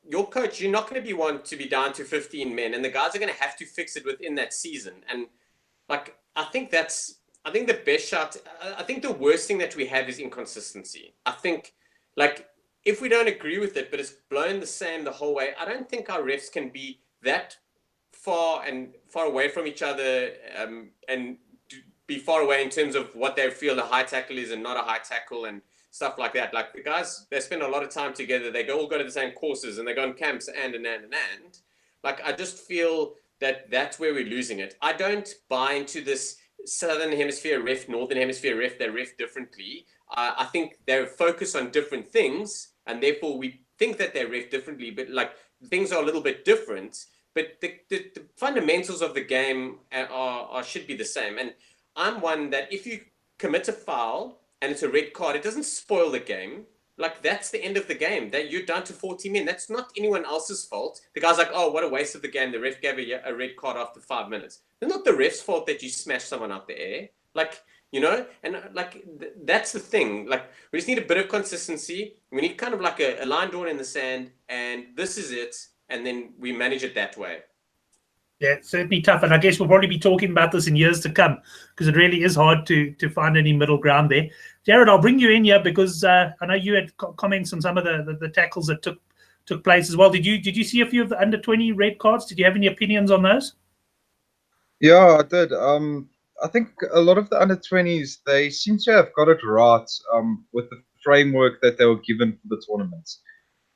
your coach, you're not going to want to be down to 15 men, and the guys are going to have to fix it within that season. And like, I think that's I think the best shot, I think the worst thing that we have is inconsistency. I think, like, if we don't agree with it, but it's blown the same the whole way, I don't think our refs can be that far away from each other, and be far away in terms of what they feel a high tackle is and not a high tackle and stuff like that. Like, the guys, they spend a lot of time together. They all go to the same courses and they go on camps and. Like, I just feel that that's where we're losing it. I don't buy into this Southern Hemisphere ref, Northern Hemisphere ref, they ref differently. I think they're focused on different things, and therefore we think that they ref differently, but like, things are a little bit different. But the fundamentals of the game should be the same. And I'm one that if you commit a foul and it's a red card, it doesn't spoil the game. Like, that's the end of the game. That you're down to 40 men. That's not anyone else's fault. The guy's like, oh, what a waste of the game. The ref gave a red card after 5 minutes. It's not the ref's fault that you smashed someone out the air. Like, you know, and like, that's the thing. Like, we just need a bit of consistency. We need kind of like a line drawn in the sand, and this is it. And then we manage it that way. Yeah, it's certainly tough. And I guess we'll probably be talking about this in years to come, because it really is hard to find any middle ground there. Jared, I'll bring you in here because I know you had comments on some of the tackles that took place as well. Did you see a few of the under 20 red cards? Did you have any opinions on those? Yeah, I did. I think a lot of the under 20s, they seem to have got it right with the framework that they were given for the tournaments.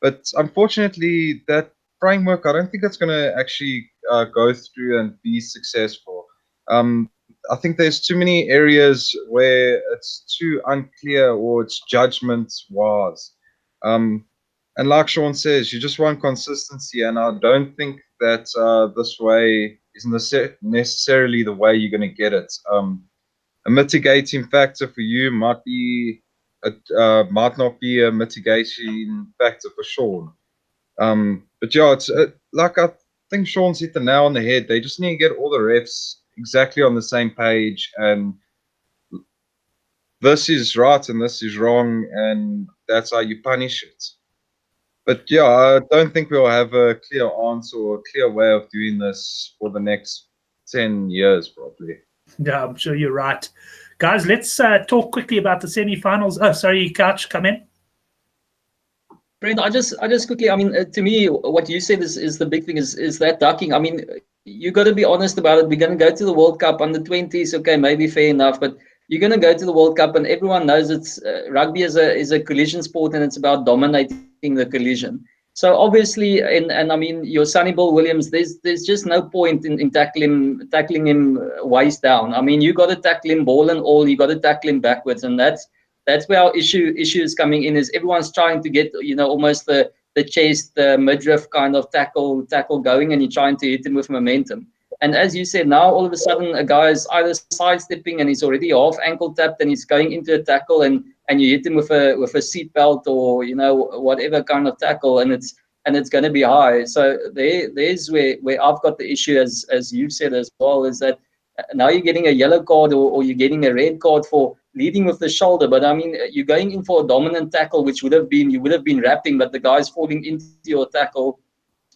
But unfortunately, that framework, I don't think it's going to actually go through and be successful. I think there's too many areas where it's too unclear or it's judgment-wise. And like Sean says, you just want consistency, and I don't think that this way is necessarily the way you're going to get it. A mitigating factor for you might not be a mitigating factor for Sean. But yeah, it's like, I think Sean's hit the nail on the head. They just need to get all the refs exactly on the same page, and this is right and this is wrong, and that's how you punish it. But yeah, I don't think we'll have a clear answer or a clear way of doing this for the next 10 years, probably. Yeah, I'm sure you're right. Guys, let's talk quickly about the semi-finals. Oh, sorry, Couch, come in. Brent, I just quickly, I mean, to me, what you said is the big thing is that ducking. I mean, you got to be honest about it. We're going to go to the World Cup under 20s. Okay, maybe fair enough, but you're going to go to the World Cup, and everyone knows it's rugby is a collision sport, and it's about dominating the collision. So obviously, and I mean, your Sonny Bill Williams, there's just no point in tackling him waist down. I mean, you got to tackle him ball and all. You got to tackle him backwards, and that's where our issue is coming in. Is everyone's trying to get, you know, almost the chest, the midriff kind of tackle going, and you're trying to hit him with momentum. And as you said, now all of a sudden a guy is either sidestepping and he's already half ankle tapped and he's going into a tackle, and you hit him with a seat belt or, you know, whatever kind of tackle, and it's going to be high. So there's where I've got the issue, as you've said as well, is that now you're getting a yellow card or you're getting a red card for leading with the shoulder. But I mean, you're going in for a dominant tackle, which you would have been wrapping, but the guy's falling into your tackle.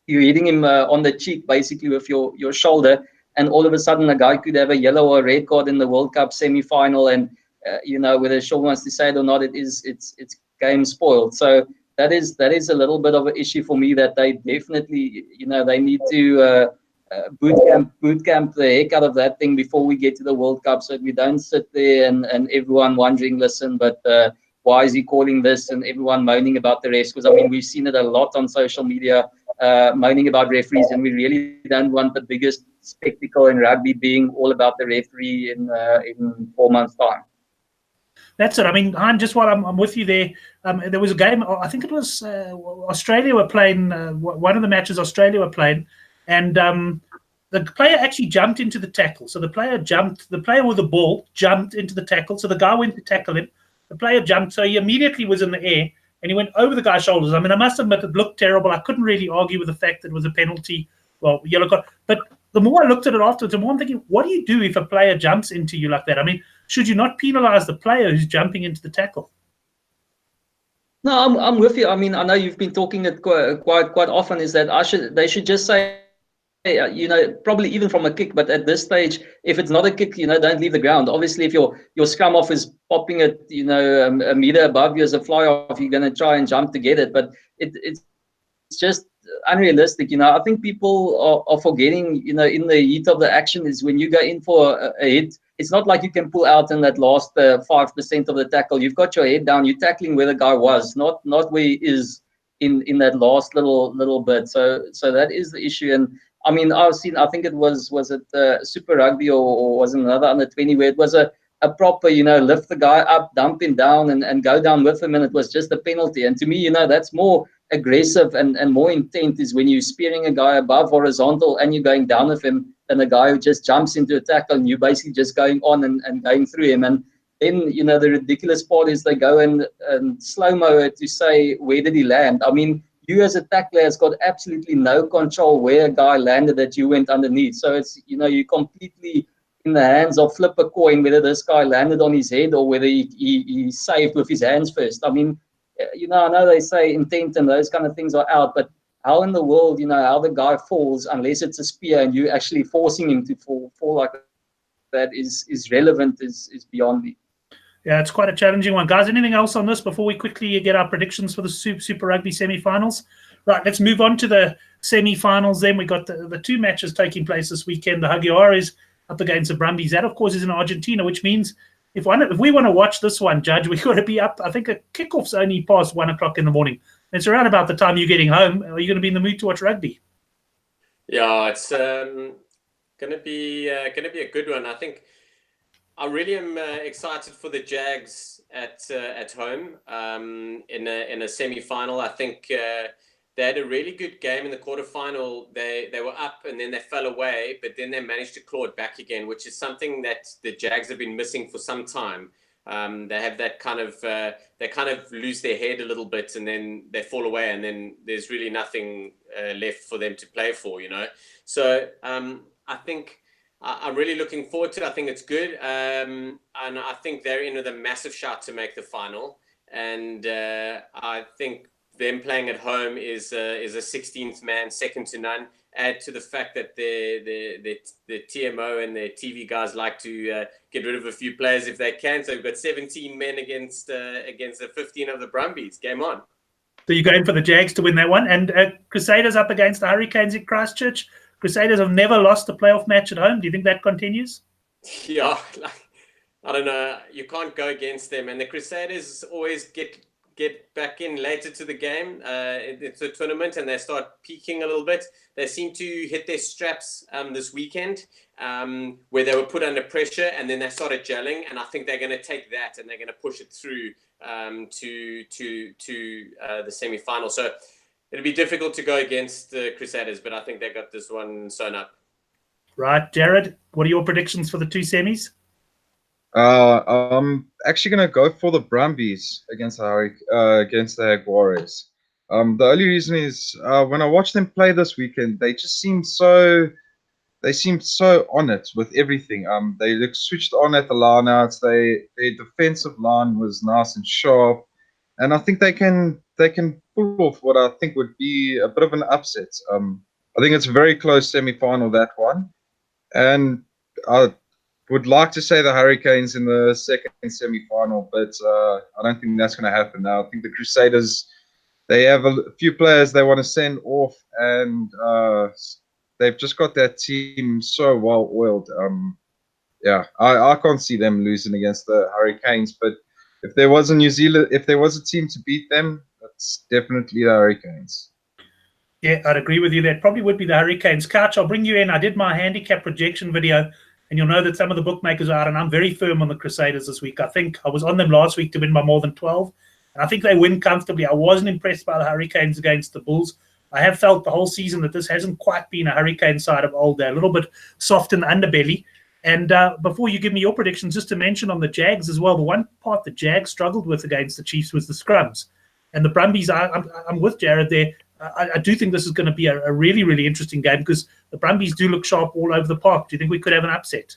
You're hitting him on the cheek, basically, with your shoulder, and all of a sudden a guy could have a yellow or a red card in the World Cup semi-final, and you know, whether Sean wants to say it or not, it's game spoiled. So that is a little bit of an issue for me, that they definitely, you know, they need to boot camp the heck out of that thing before we get to the World Cup, so that we don't sit there and everyone wondering, listen, but why is he calling this, and everyone moaning about the refs? Because I mean, we've seen it a lot on social media, moaning about referees, and we really don't want the biggest spectacle in rugby being all about the referee in 4 months' time. That's it. I mean, Han, just while I'm with you there, there was a game, I think it was Australia were playing, one of the matches Australia were playing, and the player actually jumped into the tackle. So the player with the ball jumped into the tackle. So the guy went to tackle him. The player jumped, so he immediately was in the air, and he went over the guy's shoulders. I mean, I must admit, it looked terrible. I couldn't really argue with the fact that it was a penalty, well, yellow card. But the more I looked at it afterwards, the more I'm thinking, what do you do if a player jumps into you like that? I mean, should you not penalize the player who's jumping into the tackle? No, I'm with you. I mean, I know you've been talking it quite often. Is that they should just say probably even from a kick, but at this stage, if it's not a kick, don't leave the ground. Obviously, if your scrum off is popping it, a meter above you as a fly off, you're going to try and jump to get it. But it's just unrealistic. I think people are forgetting, in the heat of the action is when you go in for a hit, it's not like you can pull out in that last 5% of the tackle. You've got your head down, you're tackling where the guy was, not where he is in that last little bit. So that is the issue. And I mean, I think it was it Super Rugby or was it another under 20 where it was a proper, lift the guy up, dump him down and go down with him, and it was just a penalty. And to me, that's more aggressive and more intent is when you're spearing a guy above horizontal and you're going down with him than a guy who just jumps into a tackle and you're basically just going on and going through him. And then, the ridiculous part is they go and slow-mo it to say, where did he land? I mean, you as a tackler has got absolutely no control where a guy landed that you went underneath. So it's, you're completely in the hands of flip a coin whether this guy landed on his head or whether he saved with his hands first. I mean, I know they say intent and those kind of things are out, but how in the world, how the guy falls unless it's a spear and you actually forcing him to fall like that is relevant is beyond me. Yeah, it's quite a challenging one. Guys, anything else on this before we quickly get our predictions for the Super Rugby semi-finals? Right, let's move on to the semi-finals then. We got the two matches taking place this weekend. The Jaguares up against the Brumbies. That, of course, is in Argentina, which means if we want to watch this one, Judge, we've got to be up. I think a kickoff's only past 1 o'clock in the morning. It's around about the time you're getting home. Are you going to be in the mood to watch rugby? Yeah, it's going to be a good one. I think I really am excited for the Jags at home in a semi-final. I think they had a really good game in the quarterfinal. They were up and then they fell away, but then they managed to claw it back again, which is something that the Jags have been missing for some time. They have that kind of they kind of lose their head a little bit and then they fall away and then there's really nothing left for them to play for, So I think I'm really looking forward to it. I think it's good, and I think they're in with a massive shot to make the final. And I think them playing at home is a 16th man, second to none. Add to the fact that the TMO and the TV guys like to get rid of a few players if they can. So we've got 17 men against the 15 of the Brumbies. Game on. So you're going for the Jags to win that one. And Crusaders up against the Hurricanes in Christchurch. Crusaders have never lost a playoff match at home. Do you think that continues? Yeah, I don't know. You can't go against them. And the Crusaders always get back in later to the game. It's a tournament and they start peaking a little bit. They seem to hit their straps this weekend where they were put under pressure and then they started gelling. And I think they're going to take that and they're going to push it through to the semi-final. So it'll be difficult to go against the Crusaders, but I think they got this one sewn up. Right. Jared, what are your predictions for the two semis? I'm actually going to go for the Brumbies against the Jaguares. The only reason is when I watched them play this weekend, they just seemed so on it with everything. They looked switched on at the lineouts. Their defensive line was nice and sharp, and I think they can pull off what I think would be a bit of an upset. I think it's a very close semi-final, that one, and I would like to say the Hurricanes in the second semi-final, but I don't think that's going to happen now. I think the Crusaders, they have a few players they want to send off, and they've just got that team so well oiled. I can't see them losing against the Hurricanes, but if there was a team to beat them, that's definitely the Hurricanes. Yeah, I'd agree with you. That probably would be the Hurricanes. Couch, I'll bring you in. I did my handicap projection video, and you'll know that some of the bookmakers are out, and I'm very firm on the Crusaders this week. I think I was on them last week to win by more than 12, and I think they win comfortably. I wasn't impressed by the Hurricanes against the Bulls. I have felt the whole season that this hasn't quite been a Hurricane side of old. They're a little bit soft in the underbelly. And before you give me your predictions, just to mention on the Jags as well, the one part the Jags struggled with against the Chiefs was the scrums. And the Brumbies, I'm with Jared there. I do think this is going to be a really, really interesting game because the Brumbies do look sharp all over the park. Do you think we could have an upset?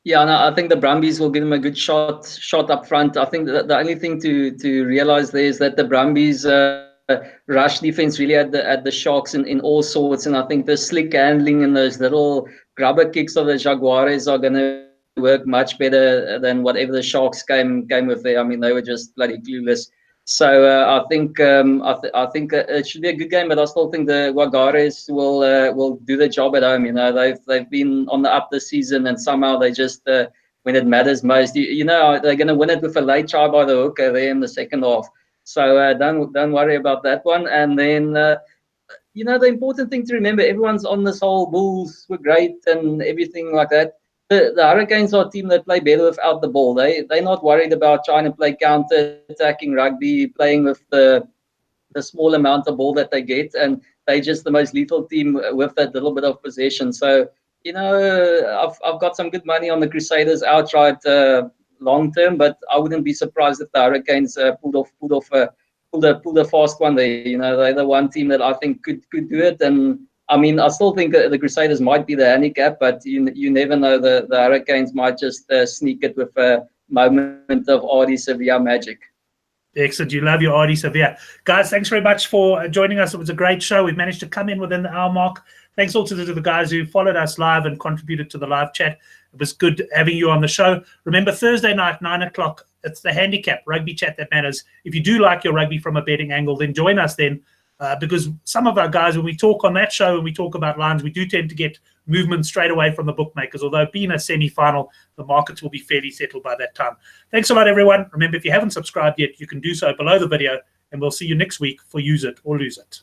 Yeah, no, I think the Brumbies will give them a good shot up front. I think that the only thing to realize there is that the Brumbies rush defense really at the Sharks in all sorts, and I think the slick handling and those little grubber kicks of the Jaguares are going to work much better than whatever the Sharks came with there. I mean, they were just bloody clueless. So I think it should be a good game, but I still think the Jaguares will do the job at home. You know, they've been on the up this season, and somehow they just when it matters most, you know, they're going to win it with a late try by the hooker there in the second half. So don't worry about that one. And then you know, the important thing to remember, everyone's on this whole Bulls were great and everything like that. The Hurricanes are a team that play better without the ball. They're not worried about trying to play counter-attacking rugby, playing with the small amount of ball that they get, and they're just the most lethal team with that little bit of possession. So, you know, I've got some good money on the Crusaders outright long term, but I wouldn't be surprised if the Hurricanes pulled a fast one there. You know, they're the one team that I think could do it. And I mean, I still think the Crusaders might be the handicap, but you never know. The Hurricanes might just sneak it with a moment of Ardie Sevilla magic. Excellent. You love your Ardie Sevilla. Guys, thanks very much for joining us. It was a great show. We've managed to come in within the hour mark. Thanks also to the guys who followed us live and contributed to the live chat. It was good having you on the show. Remember, Thursday night, 9 o'clock, it's the handicap, rugby chat that matters. If you do like your rugby from a betting angle, then join us then. Because some of our guys, when we talk on that show and we talk about lines, we do tend to get movement straight away from the bookmakers. Although being a semi-final, the markets will be fairly settled by that time. Thanks a lot, everyone. Remember, if you haven't subscribed yet, you can do so below the video, and we'll see you next week for Use It or Lose It.